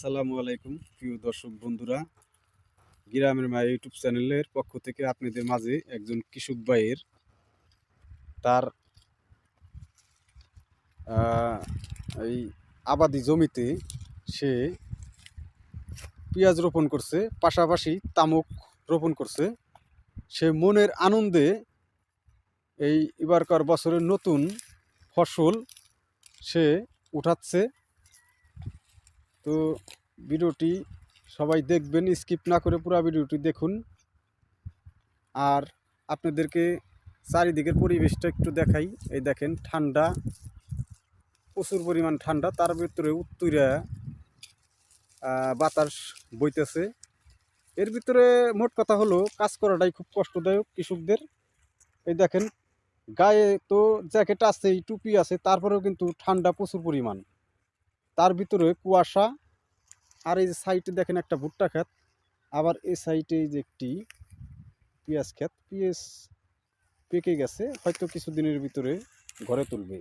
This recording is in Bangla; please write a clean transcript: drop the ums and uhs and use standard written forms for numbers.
আসসালামু আলাইকুম প্রিয় দর্শক বন্ধুরা, গ্রামের মা ইউটিউব চ্যানেলের পক্ষ থেকে আপনাদের মাঝে একজন কৃষক ভাইয়ের তার এই আবাদি জমিতে সে পেঁয়াজ রোপণ করছে, পাশাপাশি তামাক রোপণ করছে। সে মনের আনন্দে এই এবারকার বছরের নতুন ফসল সে উঠাচ্ছে। তো ভিডিওটি সবাই দেখবেন, স্কিপ না করে পুরো ভিডিওটি দেখুন। আর আপনাদেরকে চারিদিকের পরিবেশটা একটু দেখাই। এই দেখেন, ঠান্ডা, প্রচুর পরিমাণ ঠান্ডা, তার ভিতরে উত্তুরা বাতাস বইতেছে। এর ভিতরে মোট কথা হলো কাজ করাটাই খুব কষ্টদায়ক কৃষকদের। এই দেখেন, গায়ে তো জ্যাকেট আছে, টুপি আছে, তারপরেও কিন্তু ঠান্ডা প্রচুর পরিমাণ, তার ভিতরে কুয়াশা। আর এই যে সাইডে দেখেন একটা ভুট্টা ক্ষেত, আবার এই সাইডে যে একটি পেঁয়াজ ক্ষেত, পেঁয়াজ পেকে গেছে, হয়তো কিছুদিনের ভিতরে ঘরে তুলবে।